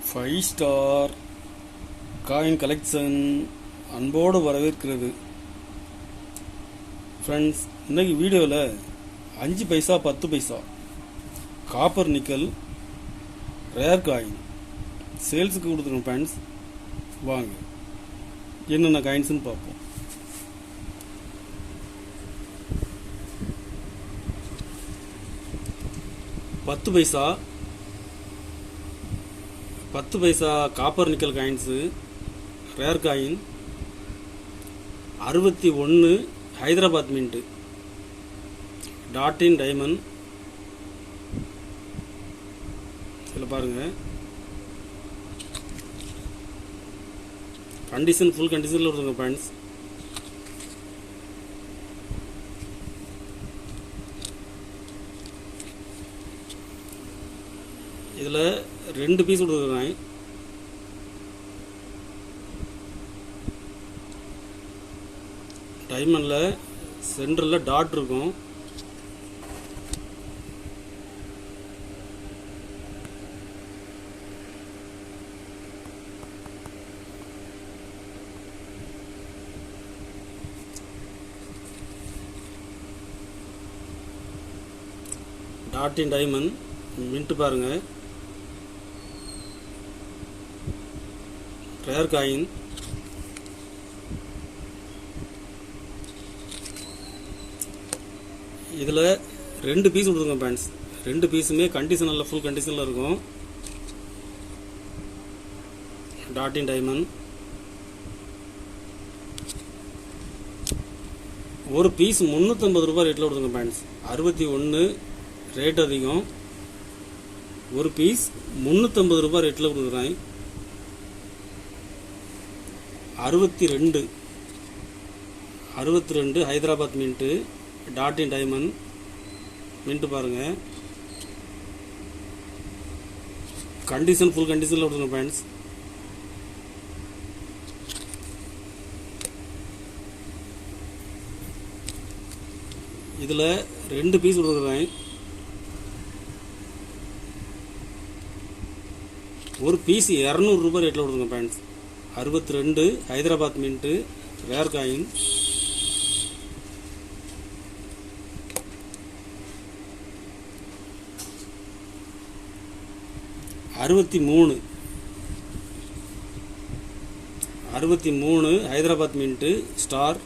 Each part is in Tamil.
ஃபைவ் ஸ்டார் காயின் கலெக்ஷன் அன்போடு வரவேற்கிறது. ஃப்ரெண்ட்ஸ், இன்றைக்கி வீடியோவில் 5 paisa 10 paisa copper nickel rare coin சேல்ஸுக்கு கொடுத்துருக்கோம். ஃப்ரெண்ட்ஸ், வாங்க என்னென்ன காயின்ஸ்னு பார்ப்போம். பத்து paisa copper nickel coins rare coin 61 Hyderabad mint dot in diamond. இதில் பாருங்கள், கண்டிஷன் ஃபுல் கண்டிஷனில் வருதுங்க ஃப்ரெண்ட்ஸ். இதில் 2 பீஸ் கொடுத்துருக்காங்க. டைமண்டில் சென்டரில் டாட் இருக்கும். டாட் இன் டைமண்ட் மின்ட்டு பாருங்கள். ரேர் காயின் இதில் 2 பீஸ் கொடுத்துருங்க ஃப்ரெண்ட்ஸ். 2 பீஸுமே கண்டிஷனில் ஃபுல் கண்டிஷனில் இருக்கும். Dot in diamond. ஒரு பீஸ் 350 ரூபாய் ரேட்டில் கொடுத்துருங்க ஃப்ரெண்ட்ஸ். 61 ரேட் அதிகம். ஒரு பீஸ் 350 ரூபாய் ரேட்டில் கொடுக்குறாங்க. 62 Hyderabad mint dot in diamond mint பாருங்கள். கண்டிஷன் ஃபுல் கண்டிஷனில் கொடுத்துருங்க ஃப்ரெண்ட்ஸ். இதில் 2 பீஸ் கொடுக்குறாங்க. ஒரு பீஸ் 200 ரூபாய் ரேட்டில் கொடுத்துருங்க friends. 62 Hyderabad mint rare coin. அறுபத்தி மூணு Hyderabad mint star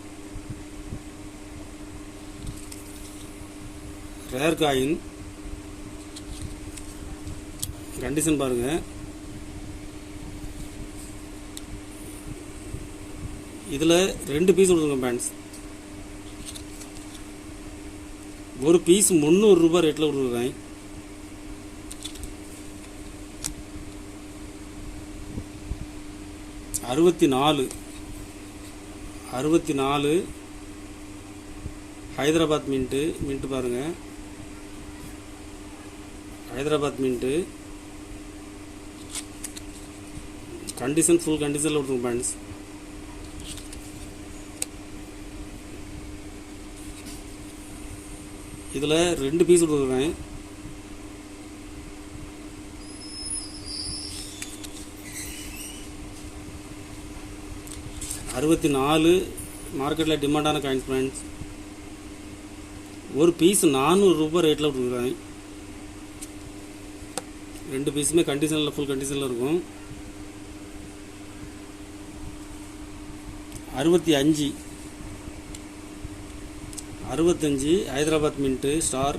rare coin. Condition பாருங்கள். இதில் 2 பீஸ் கொடுத்துருங்க ஃப்ரெண்ட்ஸ். ஒரு பீஸ் 300 ரூபாய் ரேட்டில் கொடுக்குறேன். அறுபத்தி நாலு ஹைதராபாத் மின்ட்டு பாருங்கள். ஹைதராபாத் மின்ட்டு கண்டிஷன் ஃபுல் கண்டிஷனில் கொடுத்துருங்க ஃப்ரெண்ட்ஸ். இதில் 2 பீஸ் கொடுக்குறேன். $64 மார்க்கெட்டில் டிமாண்டான காயின்ஸ் ஃப்ரெண்ட்ஸ். ஒரு பீஸ் 400 ரூபாய் ரேட்டில் கொடுக்குறேன். 2 பீஸுமே கண்டிஷனில் ஃபுல் கண்டிஷனில் இருக்கும். 65 ஹைதராபாத் மின்ட்டு ஸ்டார்.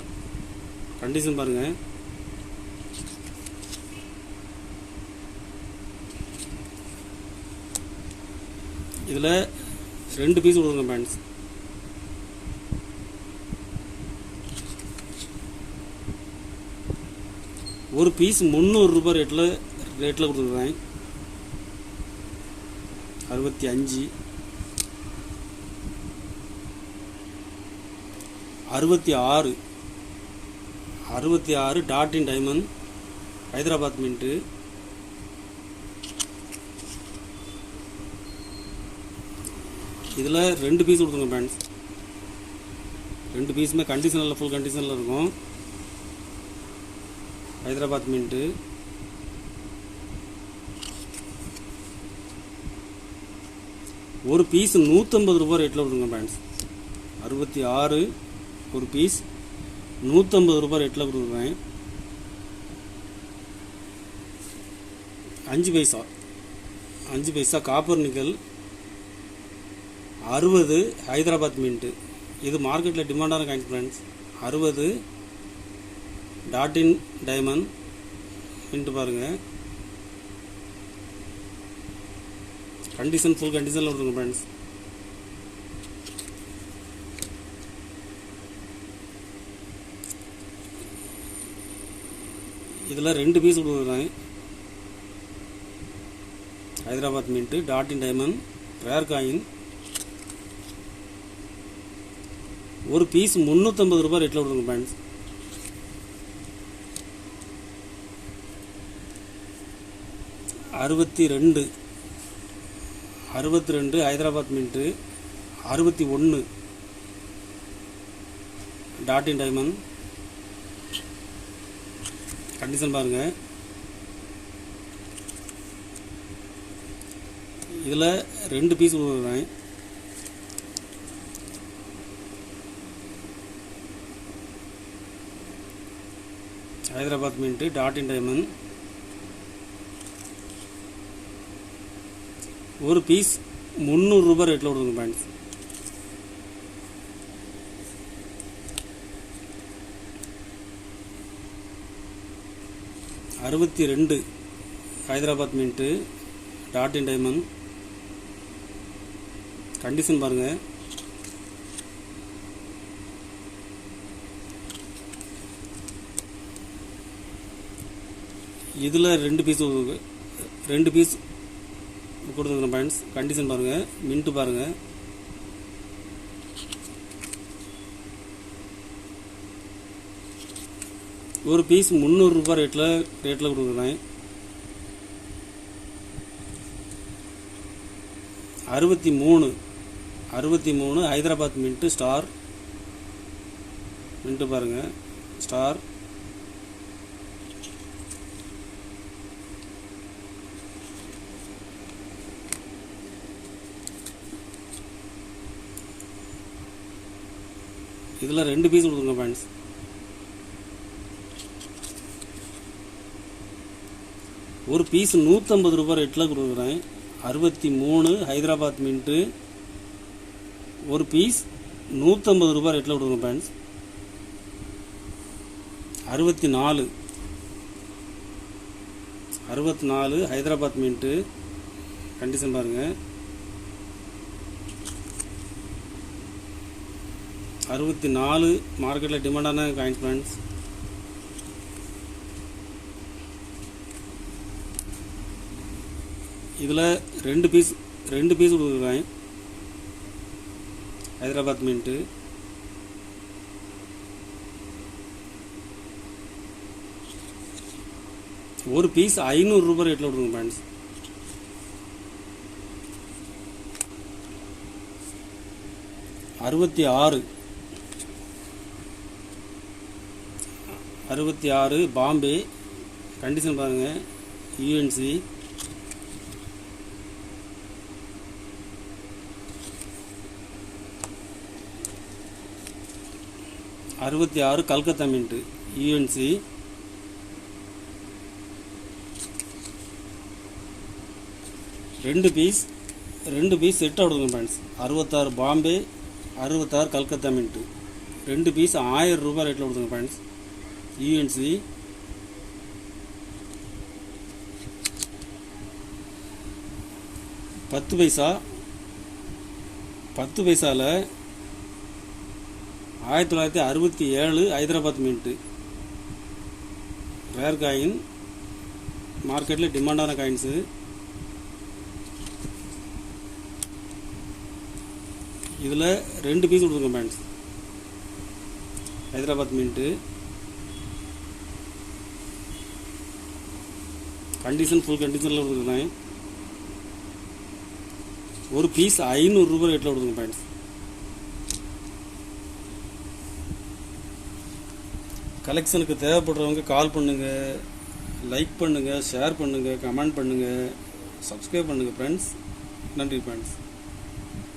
கண்டிஷன் பாருங்கள். இதில் 2 பீஸ் கொடுங்க ஃப்ரெண்ட்ஸ். ஒரு பீஸ் 300 ரூபாய் ரேட்டில் கொடுத்துருக்குறேன். 66 dot in diamond Hyderabad mint. இதில் 2 பீஸ் கொடுத்துருங்க ஃப்ரெண்ட்ஸ். 2 பீஸுமே கண்டிஷனில் ஃபுல் கண்டிஷனில் இருக்கும். ஹைதராபாத் மின்ட்டு ஒரு பீஸ் 150 ரூபாய் ரேட்டில் கொடுங்க ஃப்ரெண்ட்ஸ். 66 ஒரு பீஸ் 150 ரூபாய் ரேட்டில் கொடுக்குறேன். 5 paisa copper nickel. 60 Hyderabad mint. இது மார்க்கெட்டில் டிமாண்டான coin friends. 60 dot in diamond mint பாருங்கள். கண்டிஷன் ஃபுல் கண்டிஷனில் கொடுங்க ஃப்ரெண்ட்ஸ். இதில் 2 பீஸ் கொடுக்குறேன். Hyderabad mint dot in diamond rare coin. ஒரு பீஸ் 350 ரூபாய் ரேட்டில் கொடுங்க friends. 62 Hyderabad mint. 61 dot in diamond. Condition பாருங்கள். இதில் 2 பீஸ் கொடுக்குறேன். Hyderabad mint dot in diamond. ஒரு பீஸ் 300 ரூபாய் ரேட்டில் கொடுங்க friends. 62 Hyderabad mint dot in diamond. Condition பாருங்கள். இதில் 2 பீஸ் கொடுத்துருக்குறேன் ஃப்ரெண்ட்ஸ். கண்டிஷன் பாருங்கள். மின்ட்டு பாருங்கள். ஒரு பீஸ் 300 ரூபாய் ரேட்டில் கொடுக்குறேன். 63 ஹைதராபாத் மின்ட்டு ஸ்டார் மின்ட்டு பாருங்கள். ஸ்டார். இதில் 2 பீஸ் கொடுத்துருங்க ஃப்ரெண்ட்ஸ். ஒரு பீஸ் 150 ரூபாய் ரேட்டில் கொடுக்குறேன். 63 ஹைதராபாத் மின்ட்டு. ஒரு பீஸ் 150 ரூபாய் ரேட்டில் கொடுக்குறேன் ஃப்ரெண்ட்ஸ். 64 ஹைதராபாத் மின்ட்டு. கண்டிஷன் பாருங்கள். 64 மார்க்கெட்டில் டிமாண்டான காயின் ஃப்ரெண்ட்ஸ். இதில் 2 பீஸ் கொடுக்குறேன். ஹைதராபாத் மின்ட்டு. ஒரு பீஸ் 500 ரூபாய் ரேட்டில் கொடுங்க ஃப்ரெண்ட்ஸ். 66 பாம்பே. கண்டிஷன் பாருங்கள். யூஎன்சி. 66 கல்கத்தா மின்ட்டு. யூஎன்சி. ரெண்டு பீஸ் செட்டாக கொடுங்க friends. 66 Bombay, 66 Calcutta mint. 2 piece 1000 ரூபாய் ரேட்டில் கொடுங்க ஃப்ரெண்ட்ஸ். யூஎன்சி. பத்து பைசாவில் 1967 ஹைதராபாத் மின்ட்டு. ரேர் காயின், மார்க்கெட்டில் டிமாண்டான காயின்ஸு. இதில் 2 பீஸ் கொடுங்க friends. Hyderabad mint. Condition full கண்டிஷனில் கொடுக்குறேன். ஒரு பீஸ் 500 ரூபாய் ரேட்டில் கொடுங்க ஃப்ரெண்ட்ஸ். கலெக்ஷனுக்கு தேவைப்படுறவங்க கால் பண்ணுங்கள், லைக் பண்ணுங்கள், ஷேர் பண்ணுங்கள், கமெண்ட் பண்ணுங்கள், சப்ஸ்கிரைப் பண்ணுங்கள் ஃப்ரெண்ட்ஸ். நன்றி ஃப்ரெண்ட்ஸ்.